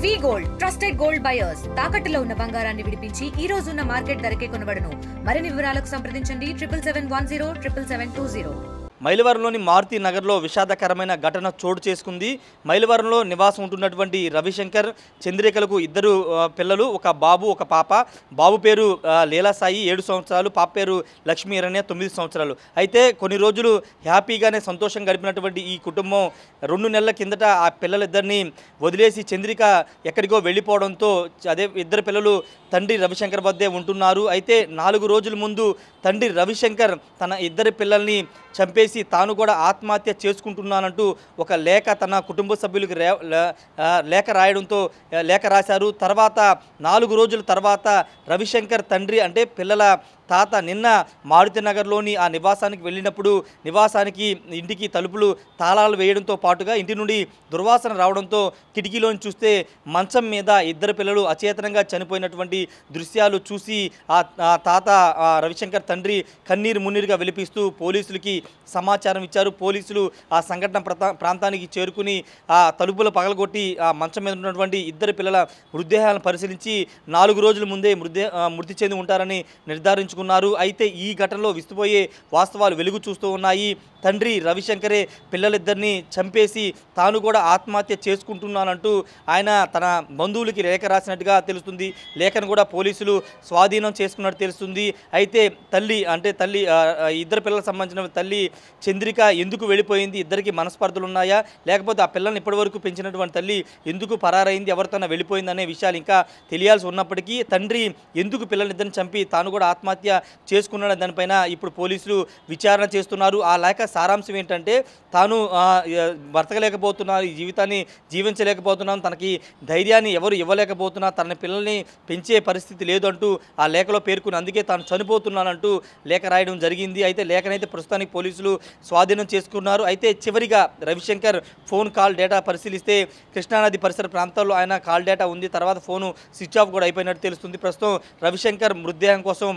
వి gold trusted gold buyers తాకట్టులో ఉన్న బంగారాన్ని విడిపించి ఈ రోజు ఉన్న మార్కెట్ ధరకే కొనబడును. మరిన్ని వివరాలకు సంప్రదించండి 7710 మైలవరంలోని మారుతి నగర్లో విషాదకరమైన ఘటన చోటు చేసుకుంది. మైలవరంలో నివాసం ఉంటున్నటువంటి రవిశంకర్, చంద్రికలకు ఇద్దరు పిల్లలు, ఒక బాబు ఒక పాప. బాబు పేరు లీలాసాయి 7 సంవత్సరాలు, పాప పేరు లక్ష్మీ అరణ్య 9 సంవత్సరాలు. అయితే కొన్ని రోజులు హ్యాపీగానే సంతోషం గడిపినటువంటి ఈ కుటుంబం 2 నెలల కిందట ఆ పిల్లలిద్దరిని వదిలేసి చంద్రిక ఎక్కడికో వెళ్ళిపోవడంతో అదే ఇద్దరు పిల్లలు తండ్రి రవిశంకర్ వద్దే ఉంటున్నారు. అయితే 4 రోజుల ముందు తండ్రి రవిశంకర్ తన ఇద్దరి పిల్లల్ని చంపేసి తాను కూడా ఆత్మహత్య చేసుకుంటున్నానంటూ ఒక లేఖ తన కుటుంబ సభ్యులకు లేఖ రాయడంతో లేఖ రాశారు. తర్వాత 4 రోజుల తర్వాత రవిశంకర్ తండ్రి అంటే పిల్లల తాత నిన్న మారుతి నగర్లోని ఆ నివాసానికి వెళ్ళినప్పుడు ఇంటికి తలుపులు తాళాలు వేయడంతో పాటుగా ఇంటి నుండి దుర్వాసన రావడంతో కిటికీలోని చూస్తే మంచం మీద ఇద్దరు పిల్లలు అచేతనంగా చనిపోయినటువంటి దృశ్యాలు చూసి ఆ తాత రవిశంకర్ తండ్రి కన్నీరు మున్నీరుగా విలిపిస్తూ పోలీసులకి సమాచారం ఇచ్చారు. పోలీసులు ఆ సంఘటన ప్రాంతానికి చేరుకుని ఆ తలుపులు పగలగొట్టి ఆ మంచం మీద ఉన్నటువంటి ఇద్దరు పిల్లల మృతదేహాలను పరిశీలించి 4 రోజుల ముందే మృతి చెంది ఉంటారని నిర్ధారించుకున్నారు. అయితే ఈ ఘటనలో విస్తుపోయే వాస్తవాలు వెలుగు చూస్తూ ఉన్నాయి. తండ్రి రవిశంకరే పిల్లలిద్దరిని చంపేసి తాను కూడా ఆత్మహత్య చేసుకుంటున్నానంటూ ఆయన తన బంధువులకి లేఖ రాసినట్టుగా తెలుస్తుంది. లేఖను కూడా పోలీసులు స్వాధీనం చేసుకున్నట్టు తెలుస్తుంది. అయితే తల్లి ఇద్దరు పిల్లలకు సంబంధించిన తల్లి చంద్రిక ఎందుకు వెళ్ళిపోయింది, ఇద్దరికి మనస్పర్ధలు ఉన్నాయా, లేకపోతే ఆ పిల్లల్ని ఇప్పటివరకు పెంచినటువంటి తల్లి ఎందుకు పరారైంది, ఎవరితోనే వెళ్ళిపోయింది అనే విషయాలు ఇంకా తెలియాల్సి ఉన్నప్పటికీ తండ్రి ఎందుకు పిల్లలిద్దరిని చంపి తాను కూడా ఆత్మహత్య చేసుకున్న దానిపైన ఇప్పుడు పోలీసులు విచారణ చేస్తున్నారు. ఆ లేఖ సారాంశం ఏంటంటే తాను బ్రతకలేకపోతున్నాను, ఈ జీవితాన్ని జీవించలేకపోతున్నాను, తనకి ధైర్యాన్ని ఎవరు ఇవ్వలేకపోతున్నా, తన పిల్లల్ని పెంచే పరిస్థితి లేదు అంటూ ఆ లేఖలో పేర్కొని అందుకే తాను చనిపోతున్నానంటూ లేఖ రాయడం జరిగింది. అయితే లేఖనైతే ప్రస్తుతానికి పోలీసులు స్వాధీనం చేసుకున్నారు. అయితే చివరిగా రవిశంకర్ ఫోన్ కాల్ డేటా పరిశీలిస్తే కృష్ణానది పరిసర ప్రాంతాల్లో ఆయన కాల్ డేటా ఉంది. తర్వాత ఫోను స్విచ్ ఆఫ్ కూడా అయిపోయినట్టు తెలుస్తుంది. ప్రస్తుతం రవిశంకర్ మృతదేహం కోసం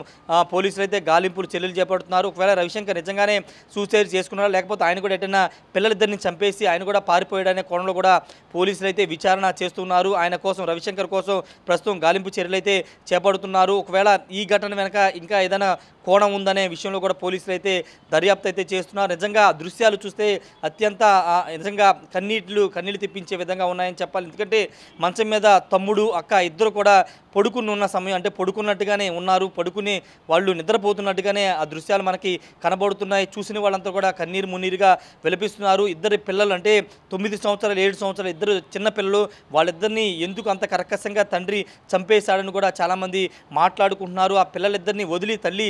పోలీసులు అయితే గాలింపులు చర్యలు చేపడుతున్నారు. ఒకవేళ రవిశంకర్ నిజంగానే సూసైడ్ చేసుకున్నారా, లేకపోతే ఆయన కూడా ఎటైనా పిల్లలిద్దరిని చంపేసి ఆయన కూడా పారిపోయాడనే కోణంలో కూడా పోలీసులు అయితే విచారణ చేస్తున్నారు. ఆయన కోసం రవిశంకర్ కోసం ప్రస్తుతం గాలింపు చర్యలు అయితే చేపడుతున్నారు. ఒకవేళ ఈ ఘటన వెనక ఇంకా ఏదైనా కోణం ఉందనే విషయంలో కూడా పోలీసులు అయితే దర్యాప్తు అయితే చేస్తున్నారు. నిజంగా దృశ్యాలు చూస్తే అత్యంత నిజంగా కన్నీళ్ళు తెప్పించే విధంగా ఉన్నాయని చెప్పాలి. ఎందుకంటే మంచం మీద తమ్ముడు అక్క ఇద్దరు కూడా పడుకుని ఉన్న సమయం అంటే పడుకున్నట్టుగానే ఉన్నారు, పడుకుని వాళ్ళు నిద్రపోతున్నట్టుగానే ఆ దృశ్యాలు మనకి కనబడుతున్నాయి. చూసిన వాళ్ళంతా కూడా కన్నీరు మున్నీరుగా విలపిస్తున్నారు. ఇద్దరు పిల్లలు అంటే 9 సంవత్సరాలు 7 సంవత్సరాలు ఇద్దరు చిన్న పిల్లలు, వాళ్ళిద్దరిని ఎందుకు అంత కర్కశంగా తండ్రి చంపేశాడని కూడా చాలామంది మాట్లాడుకుంటున్నారు. ఆ పిల్లలిద్దరిని వదిలి తల్లి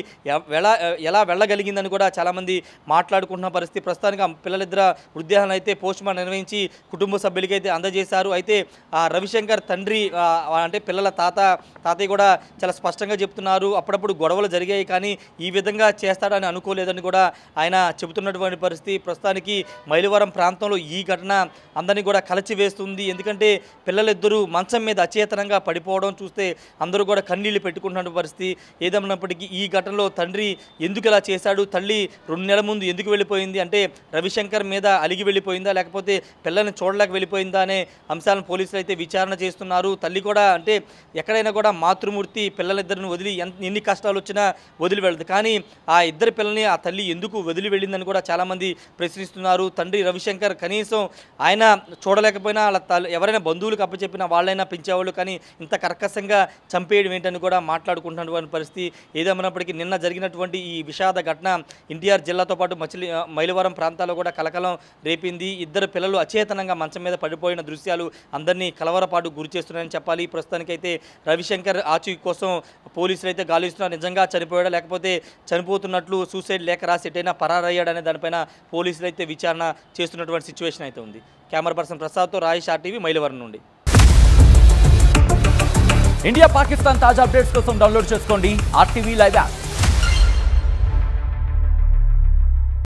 ఎలా వెళ్ళగలిగిందని కూడా చాలామంది మాట్లాడుకుంటున్న పరిస్థితి. ప్రస్తుతానికి ఆ పిల్లలిద్దరు మృతదేహాలను అయితే పోస్ట్మార్టం నిర్వహించి కుటుంబ సభ్యులకి అయితే అందజేశారు. అయితే ఆ రవిశంకర్ తండ్రి అంటే పిల్లల తాతయ్య కూడా చాలా స్పష్టంగా చెప్తున్నారు, అప్పుడప్పుడు గొడవలు జరిగాయి కానీ ఈ విధంగా చేస్తాడని అనుకోలేదని కూడా ఆయన చెబుతున్నటువంటి పరిస్థితి. ప్రస్తుతానికి మైలవరం ప్రాంతంలో ఈ ఘటన అందరినీ కూడా కలచివేస్తుంది. ఎందుకంటే పిల్లలిద్దరూ మంచం మీద అచేతనంగా పడిపోవడం చూస్తే అందరూ కూడా కన్నీళ్లు పెట్టుకుంటున్న పరిస్థితి. ఏదేమైనప్పటికీ ఈ ఘటనలో తండ్రి ఎందుకు ఇలా చేశాడు, తల్లి 2 నెలల ముందు ఎందుకు వెళ్ళిపోయింది అంటే రవిశంకర్ మీద అలిగి వెళ్ళిపోయిందా, లేకపోతే పిల్లల్ని చూడలేక వెళ్ళిపోయిందా అనే అంశాలను పోలీసులు అయితే విచారణ చేస్తున్నారు. తల్లి కూడా అంటే ఎక్కడైనా కూడా మాతృమూర్తి పిల్లలిద్దరిని వదిలి ఎన్ని కష్టాలు వచ్చినా వదిలి వెళ్ళదు, కానీ ఆ ఇద్దరు పిల్లల్ని ఆ తల్లి ఎందుకు వదిలి వెళ్ళిందని కూడా చాలామంది ప్రశ్నిస్తున్నారు. తండ్రి రవిశంకర్ కనీసం ఆయన చూడలేకపోయినా వాళ్ళ ఎవరైనా బంధువులకు అప్పచెప్పినా వాళ్ళైనా పెంచేవాళ్ళు, కానీ ఇంత కర్కశంగా చంపేయడం ఏంటని కూడా మాట్లాడుకుంటున్నటువంటి పరిస్థితి. ఏదేమైనప్పటికీ నిన్న జరిగినటువంటి ఈ విషాద ఘటన ఎన్టీఆర్ జిల్లాతో పాటు మైలవరం ప్రాంతాల్లో కూడా కలకలం రేపింది. ఇద్దరు పిల్లలు అచేతనంగా మంచం మీద పడిపోయిన దృశ్యాలు అందరినీ కలవరపాటు గురి చేస్తున్నాయని చెప్పాలి. ప్రస్తుతానికైతే రవిశంకర్ ఆచూకీ కోసం పోలీసులు అయితే గాలిస్తున్నారు. నిజంగా చనిపోయాడా లేకపోతే చనిపోతున్నట్లు సూసైడ్ లేఖ రాసి ఎటైనా పరారయ్యాడనే దానిపైన పోలీసులు అయితే విచారణ చేస్తున్నటువంటి సిచ్యువేషన్ అయితే ఉంది. Camera person ప్రసాద్తో Rayesh RTV Mylavaram నుండి. ఇండియా పాకిస్తాన్ తాజా అప్డేట్స్ కోసం డౌన్లోడ్ చేసుకోండి RTV లైవ్ యాప్.